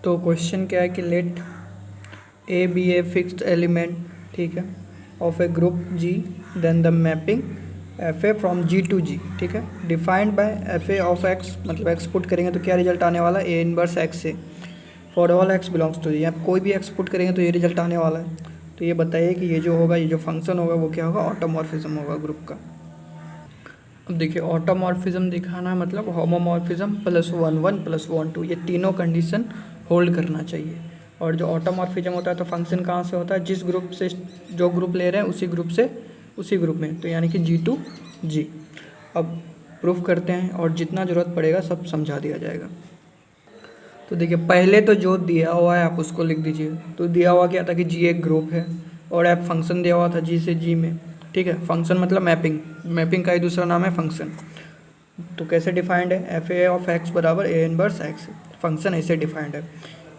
तो क्वेश्चन क्या है कि let a be a fixed element, ठीक है, of a group G, then the mapping f a from G to G, ठीक है, defined by f A of x, मतलब एक्स पुट करेंगे तो क्या रिजल्ट आने वाला है, ए इनवर्स एक्स से for all x belongs to G. आप कोई भी एक्स पुट करेंगे तो ये रिजल्ट आने वाला है। तो ये बताइए कि ये जो होगा, ये जो फंक्शन होगा वो क्या होगा, ऑटोमॉर्फिज्म होगा ग्रुप का। अब देखिए ऑटोमॉर्फिज्म दिखाना है मतलब होमोमॉर्फिज्म प्लस 1 1 प्लस 1 2, ये तीनों कंडीशन होल्ड करना चाहिए। और जो ऑटोमॉर्फिज्म होता है तो फंक्शन कहाँ से होता है, जिस ग्रुप से जो ग्रुप ले रहे हैं उसी ग्रुप से उसी ग्रुप में, तो यानी कि जी टू जी। अब प्रूफ करते हैं और जितना ज़रूरत पड़ेगा सब समझा दिया जाएगा। तो देखिए पहले तो जो दिया हुआ है आप उसको लिख दीजिए। तो दिया हुआ क्या था कि जी एक ग्रुप है और एफ फंक्शन दिया हुआ था जी से जी में, ठीक है। फंक्शन मतलब मैपिंग, मैपिंग का ही दूसरा नाम है फंक्शन। तो कैसे डिफाइंड है, एफ ए ऑफ एक्स बराबर ए इनवर्स एक्स, फंक्शन ऐसे डिफाइंड है।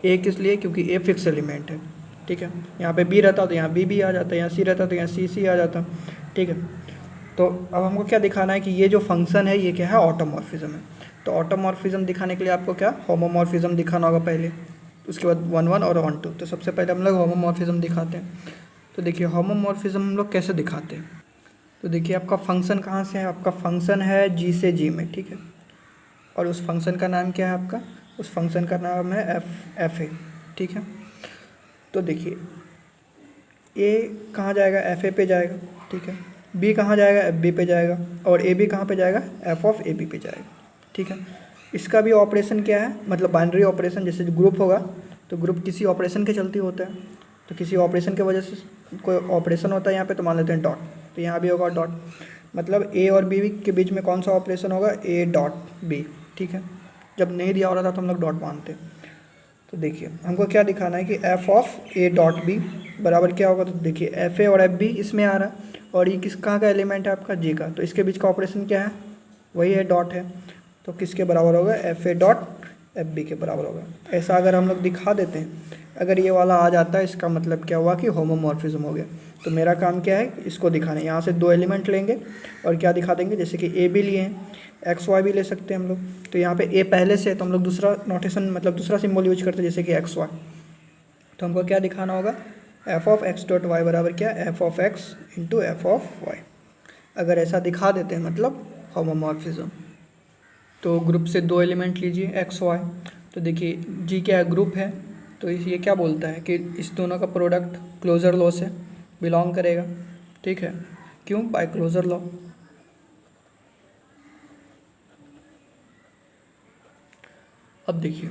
ए किस लिए, क्योंकि ए फिक्स एलिमेंट है, ठीक है। यहाँ पे बी रहता तो यहाँ बी भी आ जाता, यहाँ सी रहता तो यहाँ सी सी आ जाता, ठीक है। तो अब हमको क्या दिखाना है कि ये जो फंक्शन है ये क्या है, ऑटोमॉर्फिज्म है। तो ऑटोमॉर्फिज्म दिखाने के लिए आपको क्या होमोमॉर्फिज्म दिखाना होगा पहले, उसके बाद 1 1 और 1 2। तो सबसे पहले हम लोग होमोमॉर्फिज्म दिखाते हैं। तो देखिए होमोमॉर्फिज्म हम लोग कैसे दिखाते हैं। तो देखिए आपका फंक्शन कहाँ से है, आपका फंक्शन है जी से जी में, ठीक है। और उस फंक्शन का नाम क्या है आपका, उस फंक्शन का नाम है एफ ए, ठीक है। तो देखिए ए कहाँ जाएगा, एफ ए पे जाएगा, ठीक है। बी कहाँ जाएगा, एफ बी पे जाएगा। और ए बी कहाँ पे जाएगा, एफ ऑफ ए बी पे जाएगा, ठीक है। इसका भी ऑपरेशन क्या है, मतलब बाइनरी ऑपरेशन। जैसे ग्रुप होगा तो ग्रुप किसी ऑपरेशन के चलते होता है, तो किसी ऑपरेशन के वजह से कोई ऑपरेशन होता है यहाँ पे, तो मान लेते हैं डॉट, तो यहाँ भी होगा डॉट। मतलब ए और बी के बीच में कौन सा ऑपरेशन होगा, ए डॉट बी, ठीक है। जब नहीं दिया हो रहा था तो हम लोग डॉट मानते हैं। तो देखिए हमको क्या दिखाना है कि F of A dot B बराबर क्या होगा। तो देखिए एफ ए और एफ बी इसमें आ रहा है और ये किस कहाँ का एलिमेंट है आपका, जी का। तो इसके बीच का ऑपरेशन क्या है, वही है डॉट है। तो किसके बराबर होगा, F A dot F B के बराबर होगा। ऐसा अगर हम लोग दिखा देते हैं, अगर ये वाला आ जाता है इसका मतलब क्या हुआ कि होमोमॉर्फिज्म हो गया। तो मेरा काम क्या है, इसको दिखाना है। यहाँ से दो एलिमेंट लेंगे और क्या दिखा देंगे, जैसे कि ए भी लिए हैं, एक्स वाई भी ले सकते हैं हम लोग। तो यहाँ पे ए पहले से है तो हम लोग दूसरा नोटेशन मतलब दूसरा सिंबल यूज करते हैं, जैसे कि एक्स वाई। तो हमको क्या दिखाना होगा, F of X dot Y बराबर क्या, F of x into F of Y. अगर ऐसा दिखा देते हैं मतलब होमोमॉर्फिज्म। तो ग्रुप से दो एलिमेंट लीजिए एक्स वाई। तो देखिए जी क्या है, ग्रुप है, तो ये क्या बोलता है कि इस दोनों का प्रोडक्ट क्लोजर लॉ से बिलोंग करेगा, ठीक है। क्यों, बाय क्लोजर लॉ। अब देखिए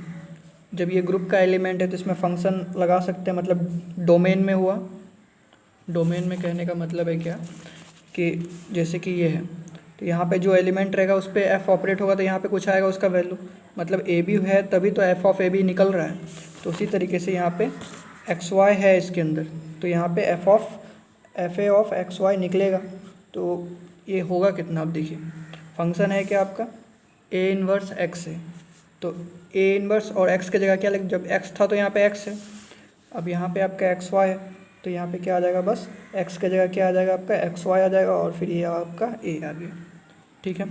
जब ये ग्रुप का एलिमेंट है तो इसमें फंक्शन लगा सकते हैं, मतलब डोमेन में हुआ। डोमेन में कहने का मतलब है क्या कि जैसे कि ये है तो यहाँ पे जो एलिमेंट रहेगा उस पर एफ ऑपरेट होगा तो यहाँ पे कुछ आएगा उसका वैल्यू, मतलब ए बी है तभी तो एफ ऑफ ए बी निकल रहा है। तो उसी तरीके से यहाँ पे एक्स वाई है इसके अंदर, तो यहाँ पे F A of x Y निकलेगा। तो ये होगा कितना, अब देखिए फंक्शन है क्या आपका, ए इनवर्स एक्स है। तो ए इनवर्स और एक्स की जगह क्या लिख, जब एक्स था तो यहाँ पे एक्स है, अब यहाँ पे आपका एक्स वाई है तो यहाँ पे क्या आ जाएगा, बस एक्स की जगह क्या आ जाएगा आपका, एक्स वाई आ जाएगा और फिर ये आपका ए आ गया, ठीक है।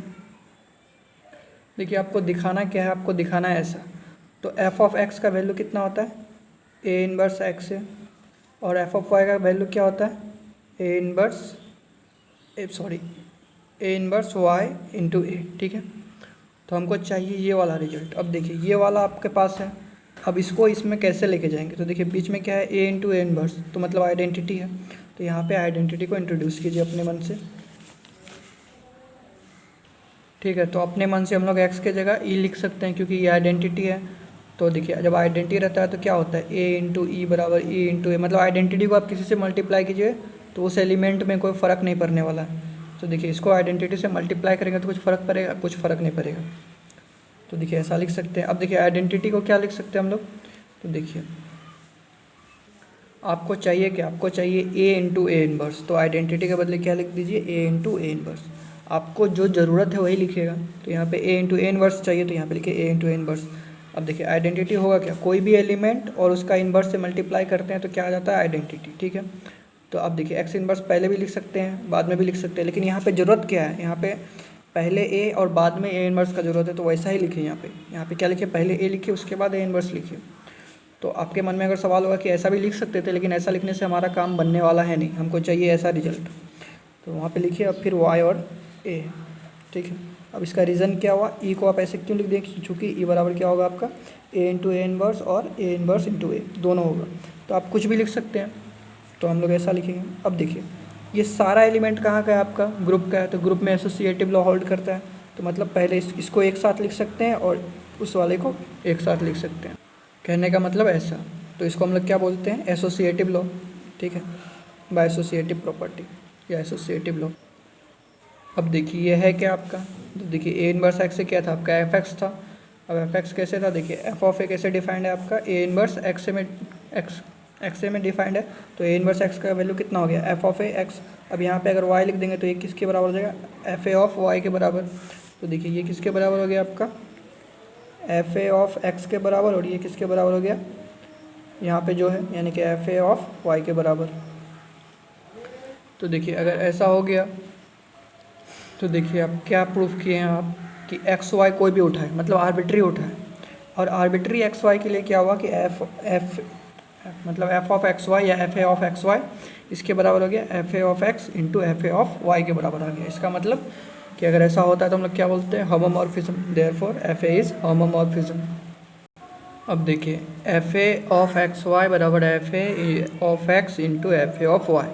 देखिए आपको दिखाना क्या है, आपको दिखाना है ऐसा। तो एफ ऑफ एक्स का वैल्यू कितना होता है, ए इनवर्स एक्स है। और एफ ऑफ वाई का वैल्यू क्या होता है, ए इनवर्स वाई इंटू ए, ठीक है। तो हमको चाहिए ये वाला रिजल्ट। अब देखिए ये वाला आपके पास है, अब इसको इसमें कैसे लेके जाएंगे। तो देखिए बीच में क्या है, ए इंटू ए इनवर्स, तो मतलब आइडेंटिटी है। तो यहाँ पे आइडेंटिटी को इंट्रोड्यूस कीजिए अपने मन से, ठीक है। तो अपने मन से हम लोग एक्स के जगह ई लिख सकते हैं क्योंकि ये आइडेंटिटी है। तो देखिए जब आइडेंटिटी रहता है तो क्या होता है, ए इंटू ई बराबर ई इंटू ए, मतलब आइडेंटिटी को आप किसी से मल्टीप्लाई कीजिए तो उस एलिमेंट में कोई फ़र्क नहीं पड़ने वाला है। तो देखिए इसको आइडेंटिटी से मल्टीप्लाई करेंगे तो कुछ फ़र्क पड़ेगा, कुछ फ़र्क नहीं पड़ेगा। तो देखिए ऐसा लिख सकते हैं। अब देखिए आइडेंटिटी को क्या लिख सकते हैं हम लोग। तो देखिए आपको चाहिए क्या, आपको चाहिए ए इंटू ए इनवर्स, तो आइडेंटिटी के बदले क्या लिख दीजिए, ए इंटू ए इनवर्स। आपको जो ज़रूरत है वही लिखिएगा। तो यहाँ पे ए इंटू ए इनवर्स चाहिए तो यहाँ पे लिखिए ए इंटू ए इनवर्स। अब देखिए आइडेंटिटी होगा क्या, कोई भी एलिमेंट और उसका इनवर्स से मल्टीप्लाई करते हैं तो क्या आ जाता है, आइडेंटिटी, ठीक है। तो अब देखिए एक्स इनवर्स पहले भी लिख सकते हैं बाद में भी लिख सकते हैं, लेकिन यहाँ पे ज़रूरत क्या है, यहाँ पे पहले ए और बाद में ए इनवर्स का जरूरत है, तो वैसा ही लिखिए। यहाँ पे क्या लिखिए, पहले ए लिखिए उसके बाद ए इनवर्स लिखिए। तो आपके मन में अगर सवाल होगा कि ऐसा भी लिख सकते थे, लेकिन ऐसा लिखने से हमारा काम बनने वाला है नहीं, हमको चाहिए ऐसा रिजल्ट। तो वहाँ पे लिखिए अब फिर y और a, ठीक है। अब इसका रीज़न क्या हुआ, e को आप ऐसे क्यों लिख दें, क्योंकि e बराबर क्या होगा आपका a इंटू ए इनवर्स और a इनवर्स इंटू ए दोनों होगा। तो आप कुछ भी लिख सकते हैं, तो हम लोग ऐसा लिखेंगे। अब देखिए ये सारा एलिमेंट कहाँ का है, आपका ग्रुप का है, तो ग्रुप में एसोसिएटिव लॉ होल्ड करता है। तो मतलब पहले इसको एक साथ लिख सकते हैं और उस वाले को एक साथ लिख सकते हैं, कहने का मतलब ऐसा। तो इसको हम लोग क्या बोलते हैं, एसोसिएटिव लॉ, ठीक है, बाय एसोसिएटिव प्रॉपर्टी या एसोसिएटिव लॉ। अब देखिए ये है क्या आपका, तो देखिए ए इनवर्स एक्स से क्या था आपका एफ एक्स था। अब एफ एक्स कैसे था, देखिए एफ ऑफ ए कैसे डिफाइंड है आपका, ए इनवर्स एक्स ए में डिफाइंड है। तो ए इनवर्स एक्स का वैल्यू कितना हो गया, एफ ऑफ ए एक्स। अब यहाँ पे अगर वाई लिख देंगे तो ये किसके बराबर हो जाएगा, एफ ए ऑफ वाई के बराबर। तो देखिए ये किसके बराबर हो गया आपका, एफ ए ऑफ एक्स के बराबर, और ये किसके बराबर हो गया यहाँ पे जो है, यानी कि एफ ए ऑफ वाई के बराबर। तो देखिए अगर ऐसा हो गया तो देखिए आप क्या प्रूफ किए हैं आप कि एक्स वाई कोई भी उठाए, मतलब आर्बिट्री उठाए, और आर्बिट्री एक्स वाई के लिए क्या हुआ कि मतलब एफ ऑफ एक्स वाई या F A of x Y इसके बराबर हो गया F A of x into F A of Y के बराबर आ गया। इसका मतलब कि अगर ऐसा होता है तो हम लोग क्या बोलते हैं, homomorphism. Therefore f A is homomorphism. अब देखिए f A of x y बराबर f A of x into F A of y.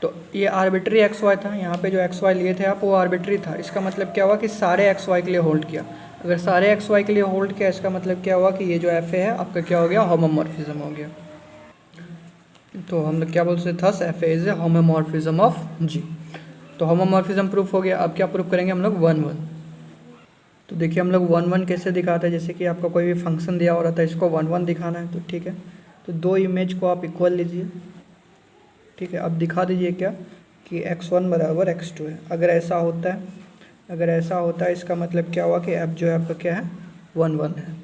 तो ये आर्बिट्री एक्स वाई था, यहाँ पे जो एक्स वाई लिए थे आप वो आर्बिट्री था। इसका मतलब क्या हुआ कि सारे एक्स वाई के लिए होल्ड किया। अगर सारे एक्स वाई के लिए होल्ड किया इसका मतलब क्या हुआ कि ये जो एफ ए है आपका क्या हो गया, होमोमॉर्फिज्म हो गया। तो हम लोग क्या बोलते हैं, thus F a is a homomorphism of G. तो होमोमॉर्फिज्म प्रूफ हो गया। अब क्या प्रूफ करेंगे हम लोग, 1-1। तो देखिए हम लोग 1-1 कैसे दिखाते हैं, जैसे कि आपका कोई भी फंक्शन दिया हो रहा था, इसको 1-1 दिखाना है तो ठीक है। तो दो इमेज को आप इक्वल लीजिए, ठीक है। अब दिखा दीजिए क्या कि x1 बराबर x2 है। अगर ऐसा होता है इसका मतलब क्या हुआ कि अब जो है आपका क्या है, 1-1 है।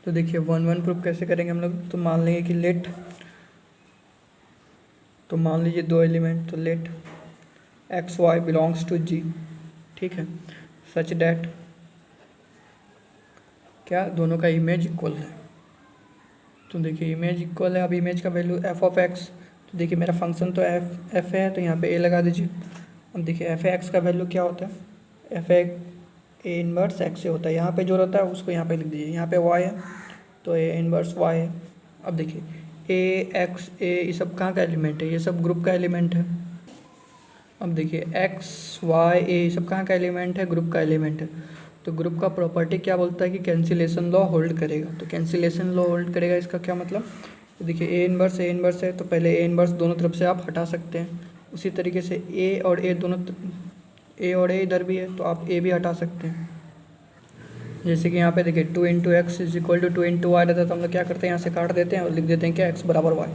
तो देखिए 1-1 प्रूफ कैसे करेंगे हम लोग, तो मान लेंगे कि मान लीजिए दो एलिमेंट, तो let x y belongs to G, ठीक है, सच डैट क्या दोनों का इमेज इक्वल है। तो देखिए इमेज इक्वल है। अब इमेज का वैल्यू एफ ऑफ एक्स, तो देखिए मेरा फंक्शन तो एफ है, तो यहाँ पे ए लगा दीजिए। अब देखिए एफ एक्स का वैल्यू क्या होता है, एफ ए इनवर्स एक्स से होता है। यहाँ पे जो रहता है उसको यहाँ पे लिख दीजिए। यहाँ पे वाई है तो ए इनवर्स वाई है। अब देखिए ए एक्स ए ये सब कहाँ का एलिमेंट है, ये सब ग्रुप का एलिमेंट है। अब देखिए एक्स वाई ए ये सब कहाँ का एलिमेंट है, ग्रुप का एलिमेंट है। तो ग्रुप का प्रॉपर्टी क्या बोलता है कि कैंसिलेशन लॉ होल्ड करेगा। तो कैंसिलेशन लॉ होल्ड करेगा इसका क्या मतलब, तो देखिए ए इनवर्स है, तो पहले ए इनवर्स दोनों तरफ से आप हटा सकते हैं। उसी तरीके से ए और ए इधर भी है तो आप ए भी हटा सकते हैं। जैसे कि यहाँ पे देखिए 2 into X is equal to 2 into Y रहता है, तो हम लोग क्या करते हैं यहाँ से काट देते हैं और लिख देते हैं क्या एक्स बराबर वाई।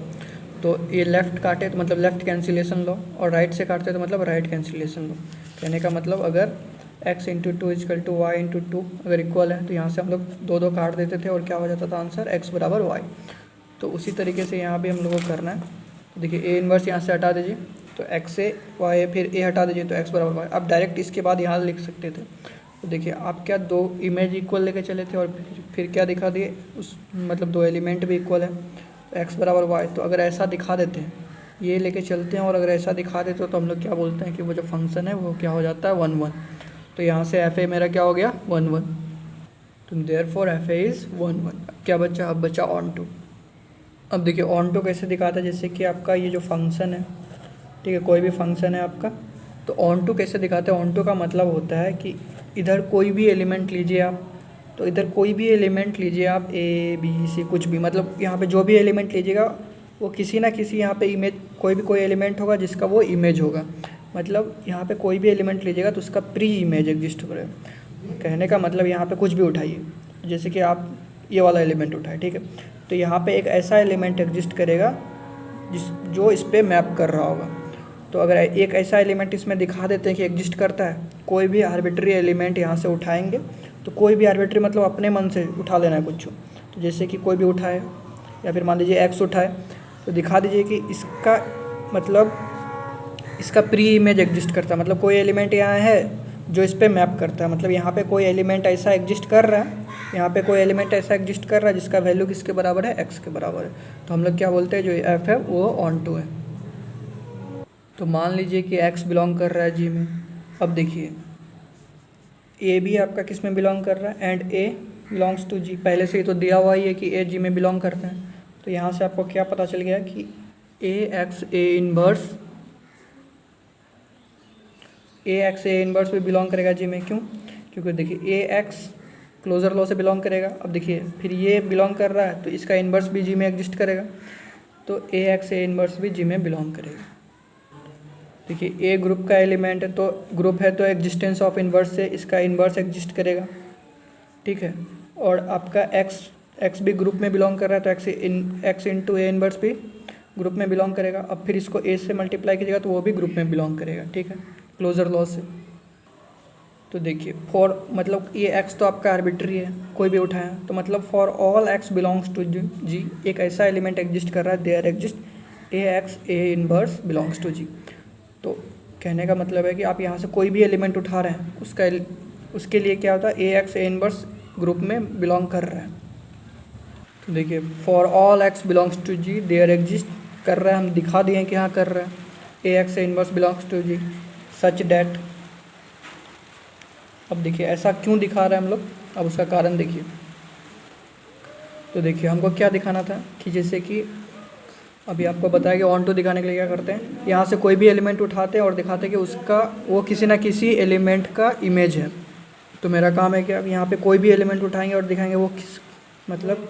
तो ये लेफ़्ट काटे तो मतलब लेफ़्ट कैंसिलेशन लो, और राइट से काटते तो मतलब राइट कैंसिलेशन लो। कहने का मतलब अगर x into 2 is equal to Y into 2 अगर इक्वल है तो यहाँ से हम लोग दो काट देते थे और क्या हो जाता था आंसर, x बराबर वाई। तो उसी तरीके से यहाँ भी हम लोगों को करना है। तो देखिए ए इनवर्स यहाँ से हटा दीजिए तो एक्स ए वाई, फिर ए हटा दीजिए तो एक्स बराबर वाई। आप डायरेक्ट इसके बाद यहाँ लिख सकते थे। तो देखिए आप क्या दो इमेज इक्वल लेके चले थे और फिर क्या दिखा दिए, उस मतलब दो एलिमेंट भी इक्वल है, एक्स बराबर वाई। तो अगर ऐसा दिखा देते हैं, ये लेके चलते हैं और अगर ऐसा दिखा देते तो हम लोग क्या बोलते हैं कि वो जो फंक्शन है वो क्या हो जाता है, 1-1। तो यहाँ से एफ ए मेरा क्या हो गया, 1-1। तो देयरफॉर एफ ए इज़ 1-1। अब क्या बचा, अब बचा ऑन टू। अब देखिए ऑन टू कैसे दिखाता है, जैसे कि आपका ये जो फंक्शन है, ठीक है, कोई भी फंक्शन है आपका, तो ऑन टू कैसे दिखाते हैं। ऑन टू का मतलब होता है कि इधर कोई भी एलिमेंट लीजिए आप, तो इधर कोई भी एलिमेंट लीजिए आप, ए बी सी कुछ भी, मतलब यहाँ पे जो भी एलिमेंट लीजिएगा वो किसी ना किसी यहाँ पे इमेज, कोई एलिमेंट होगा जिसका वो इमेज होगा। मतलब यहाँ पे कोई भी एलिमेंट लीजिएगा तो उसका प्री इमेज एग्जिस्ट करेगा। कहने का मतलब यहाँ पे कुछ भी उठाइए, जैसे कि आप ये वाला एलिमेंट उठाए, ठीक है, तो यहाँ पे एक ऐसा एलिमेंट एग्जिस्ट करेगा जो इस पर मैप कर रहा होगा। तो अगर एक ऐसा एलिमेंट इसमें दिखा देते हैं कि एग्जिस्ट करता है, कोई भी आर्बिट्री एलिमेंट यहाँ से उठाएंगे, तो कोई भी आर्बिट्री मतलब अपने मन से उठा लेना है कुछ। तो जैसे कि कोई भी उठाए या फिर मान लीजिए एक्स उठाए, तो दिखा दीजिए कि इसका मतलब इसका प्री इमेज एग्जिस्ट करता है, मतलब कोई एलिमेंट यहाँ है जो इस पर मैप करता है। मतलब यहाँ पे कोई एलिमेंट ऐसा एग्जिस्ट कर रहा है यहाँ पे कोई एलिमेंट ऐसा एग्जिस्ट कर रहा है जिसका वैल्यू किसके बराबर है, x के बराबर है, तो हम लोग क्या बोलते हैं जो f है वो ऑन टू है। तो मान लीजिए कि x बिलोंग कर रहा है g में। अब देखिए a भी आपका किस में बिलोंग कर रहा है, and a belongs to g। पहले से ही तो दिया हुआ ही है कि a g में बिलोंग करते हैं, तो यहाँ से आपको क्या पता चल गया कि a इनवर्स भी बिलोंग करेगा जी में। क्यों? क्योंकि देखिए ax क्लोजर लॉ से बिलोंग करेगा। अब देखिए फिर ये बिलोंग कर रहा है तो इसका इन्वर्स भी जी में एग्जिस्ट करेगा, तो ax इनवर्स भी जी में बिलोंग करेगा। देखिए a ग्रुप का एलिमेंट है, तो ग्रुप है तो एग्जिस्टेंस ऑफ इन्वर्स से इसका इन्वर्स एग्जिस्ट करेगा, ठीक है। और आपका x भी ग्रुप में बिलोंग कर रहा है तो x इंटू ए इन्वर्स भी ग्रुप में बिलोंग करेगा। अब फिर इसको a से मल्टीप्लाई कीजिएगा तो वो भी ग्रुप में बिलोंग करेगा, ठीक है, क्लोजर लॉ से। तो देखिए फॉर मतलब ये x तो आपका आर्बिट्री है, कोई भी उठाया, तो मतलब for all x belongs to G एक ऐसा एलिमेंट एग्जिस्ट कर रहा है, there exist ax a inverse belongs to G. तो कहने का मतलब है कि आप यहाँ से कोई भी एलिमेंट उठा रहे हैं उसके लिए क्या होता है, ax a इनवर्स ग्रुप में बिलोंग कर रहा है। तो देखिए for all x belongs to G there exist कर रहा है, हम दिखा दिए कि हाँ कर रहा है, ax a inverse belongs to G such that. अब देखिए ऐसा क्यों दिखा रहे हैं हम लोग, अब उसका कारण देखिए। तो देखिए हमको क्या दिखाना था कि जैसे कि अभी आपको बताया कि ऑन टू दिखाने के लिए क्या करते हैं, यहाँ से कोई भी एलिमेंट उठाते हैं और दिखाते हैं कि उसका वो किसी ना किसी एलिमेंट का इमेज है। तो मेरा काम है कि अब यहाँ पे कोई भी एलिमेंट उठाएंगे और दिखाएंगे वो किस मतलब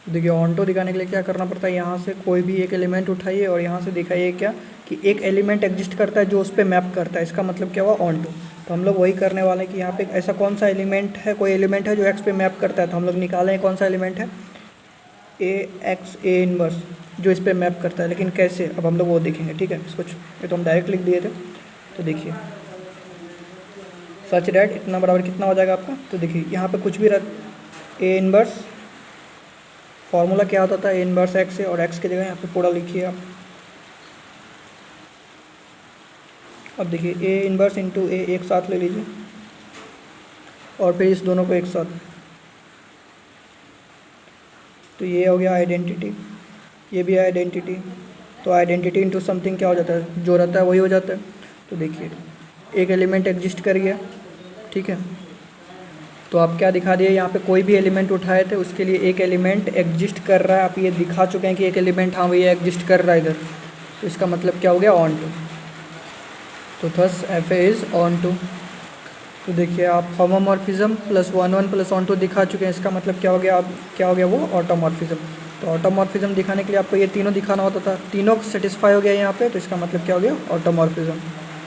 देखिए ऑन टू दिखाने के लिए क्या करना पड़ता है, यहाँ से कोई भी एक एलिमेंट उठाइए और यहाँ से दिखाइए क्या कि एक एलिमेंट एग्जिस्ट करता है जो उस पर मैप करता है, इसका मतलब क्या हुआ ऑन टू। तो हम लोग वही करने वाले हैं कि यहाँ पे ऐसा कौन सा एलिमेंट है, कोई एलिमेंट है जो एक्स पे मैप करता है, तो हम लोग निकालें कौन सा एलिमेंट है, ax a इनवर्स जो इस पर मैप करता है। लेकिन कैसे, अब हम लोग वो देखेंगे, ठीक है। इसको ये तो हम डायरेक्ट लिख दिए थे। तो देखिए सच डैट इतना बराबर कितना हो जाएगा आपका, तो देखिए यहाँ पे कुछ भी a इनवर्स फॉर्मूला क्या होता था, a इनवर्स x है, और x की जगह यहाँ पे पूरा लिखिए आप। अब देखिए a इनवर्स इंटू a एक साथ ले लीजिए और फिर इस दोनों को एक साथ, तो ये हो गया आइडेंटिटी, ये भी आइडेंटिटी। तो आइडेंटिटी इंटू समथिंग क्या हो जाता है, जो रहता है वही हो जाता है। तो देखिए एक एलिमेंट एग्जिस्ट कर गया, ठीक है। तो आप क्या दिखा दिए, यहाँ पे कोई भी एलिमेंट उठाए थे उसके लिए एक एलिमेंट एग्जिस्ट कर रहा है, आप ये दिखा चुके हैं कि एक एलिमेंट हाँ भैया एग्जिस्ट कर रहा है इधर, तो इसका मतलब क्या हो गया ऑन टू। तो thus F A is onto. तो देखिए आप homomorphism plus 1 1 plus onto दिखा चुके हैं, इसका मतलब क्या हो गया, अब क्या हो गया वो ऑटोमॉर्फिज्म। तो ऑटोमॉर्फिज्म दिखाने के लिए आपको ये तीनों दिखाना होता था, तीनों सेटिस्फाई हो गया यहाँ पे, तो इसका मतलब क्या हो गया ऑटोमॉर्फिज्म।